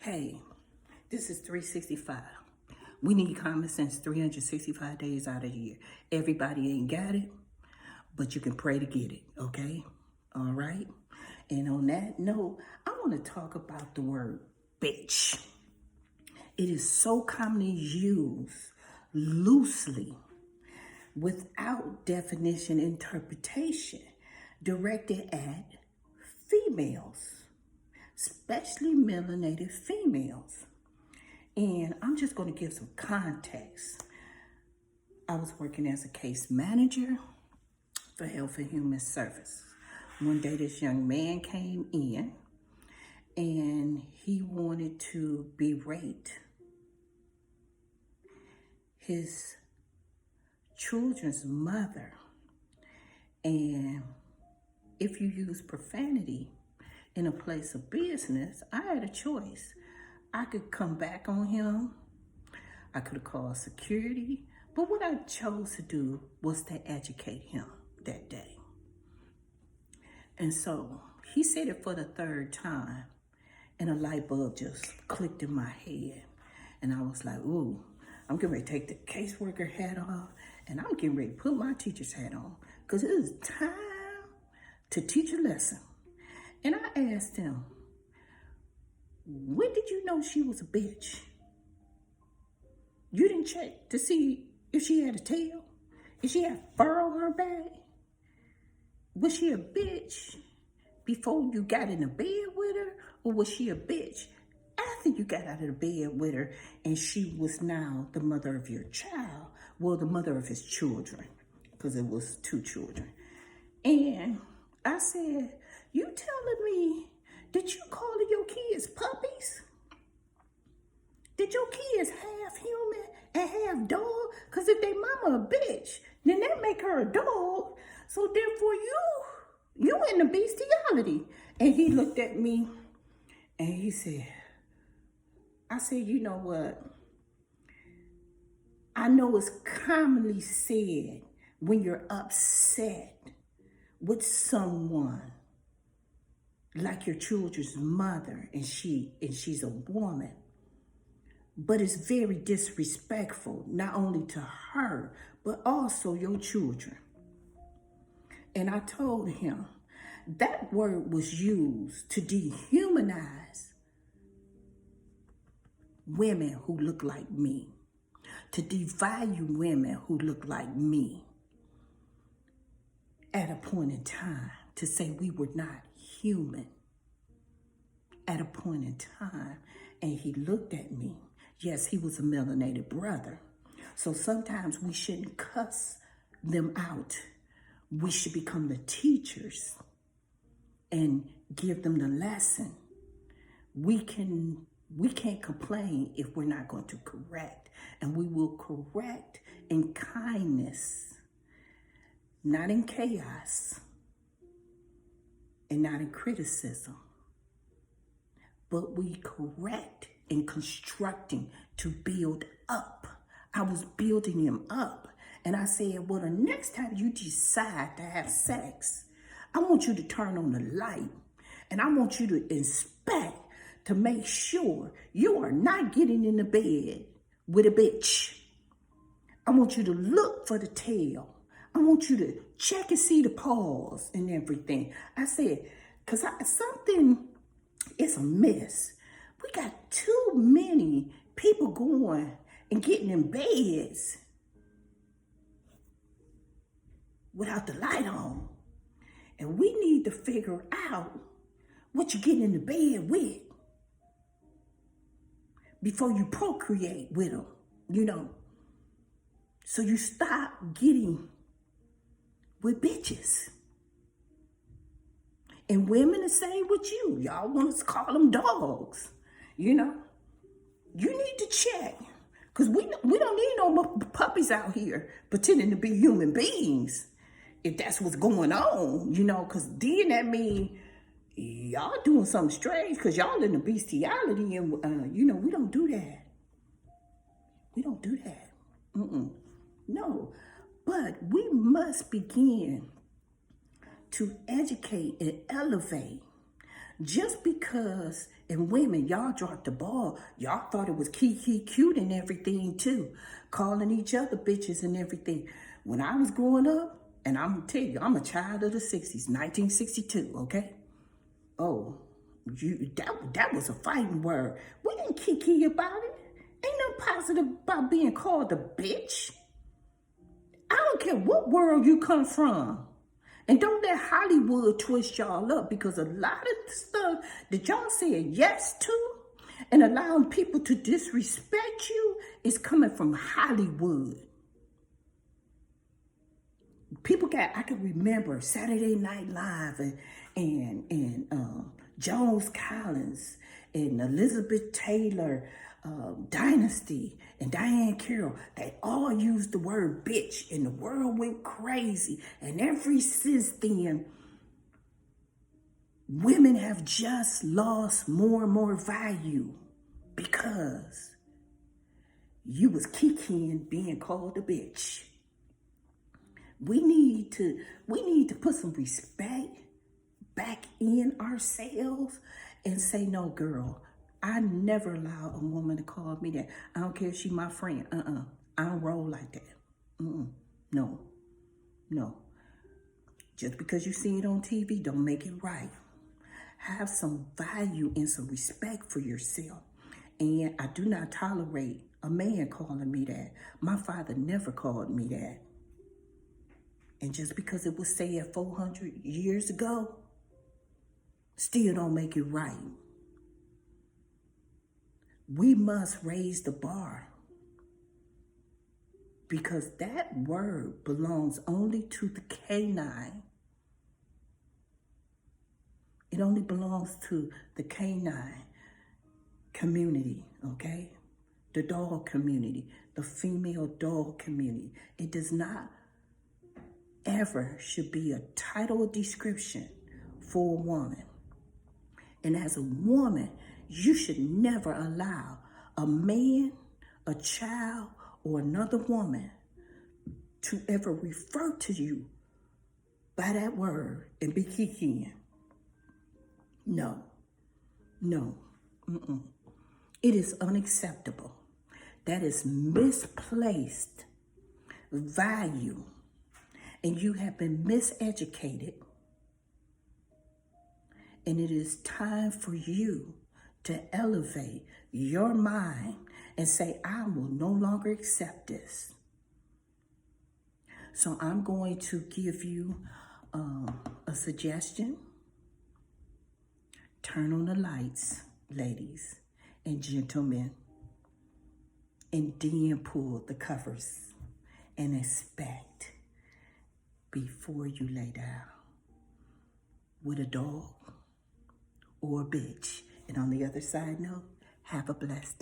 Hey, this is 365. We need common sense 365 days out of the year. Everybody ain't got it, but you can pray to get it, okay? All right? And on that note, I want to talk about the word bitch. It is so commonly used loosely without definition interpretation directed at females, especially melanated females. And I'm just going to give some context. I was working as a case manager for Health and Human Services. One day this young man came in and he wanted to berate his children's mother. And if you use profanity in a place of business, I had a choice. I could come back on him. I could have called security. But what I chose to do was to educate him that day. And so he said it for the third time, and a light bulb just clicked in my head. And I was like, ooh, I'm getting ready to take the caseworker hat off, and I'm getting ready to put my teacher's hat on, because it is time to teach a lesson. And I asked him, when did you know she was a bitch? You didn't check to see if she had a tail? If she had fur on her back? Was she a bitch before you got in the bed with her? Or was she a bitch after you got out of the bed with her and she was now the mother of your child? Well, the mother of his children, because it was 2 children. And I said, you telling me that you calling your kids puppies? Did your kids half human and half dog? Because if they mama a bitch, then that make her a dog. So therefore you in the bestiality. And he looked at me and he said, I said, you know what? I know it's commonly said when you're upset with someone, like your children's mother, and she's a woman. But it's very disrespectful, not only to her, but also your children. And I told him that word was used to dehumanize women who look like me, to devalue women who look like me at a point in time, to say we were not human at a point in time. And he looked at me. Yes, he was a melanated brother. So sometimes we shouldn't cuss them out. We should become the teachers and give them the lesson. We can't complain if we're not going to correct. And we will correct in kindness, not in chaos, and not in criticism, but we correct in constructing to build up. I was building him up. And I said, well, the next time you decide to have sex, I want you to turn on the light. And I want you to inspect to make sure you are not getting in the bed with a bitch. I want you to look for the tail. I want you to check and see the paws and everything. I said, because something is amiss. We got too many people going and getting in beds without the light on. And we need to figure out what you're getting in the bed with before you procreate with them, you know. So you stop getting with bitches. And women the same with you. Y'all want to call them dogs, you know. You need to check. Because we don't need no more puppies out here pretending to be human beings. If that's what's going on, you know. Because then that means y'all doing something strange. Because y'all in the bestiality. And, you know, we don't do that. We don't do that. No. But we must begin to educate and elevate Just because, and women, y'all dropped the ball. Y'all thought it was kiki cute and everything too. Calling each other bitches and everything. When I was growing up, and I'm gonna tell you, I'm a child of the 60s, 1962, okay? Oh, that was a fighting word. We didn't kiki about it. Ain't no positive about being called a bitch. I don't care what world you come from. And don't let Hollywood twist y'all up, because a lot of the stuff that y'all said yes to and allowing people to disrespect you is coming from Hollywood. I can remember Saturday Night Live and Jones Collins and Elizabeth Taylor, Dynasty, and Diane Carroll. They all used the word bitch, and the world went crazy. And ever since then, women have just lost more and more value because you was kikiing being called a bitch. We need to put some respect back in ourselves and say, no, girl, I never allow a woman to call me that. I don't care if she's my friend. I don't roll like that. No. Just because you see it on TV, don't make it right. Have some value and some respect for yourself. And I do not tolerate a man calling me that. My father never called me that. And just because it was said 400 years ago, still don't make it right. We must raise the bar, because that word belongs only to the canine. It only belongs to the canine community, okay? The dog community, the female dog community. It does not ever should be a title or description for a woman. And as a woman, you should never allow a man, a child, or another woman to ever refer to you by that word and be kikiing. No. It is unacceptable. That is misplaced value. And you have been miseducated. And it is time for you to elevate your mind and say, I will no longer accept this. So I'm going to give you a suggestion. Turn on the lights, ladies and gentlemen, and then pull the covers and inspect before you lay down with a dog or a bitch. And on the other side note, have a blessed day.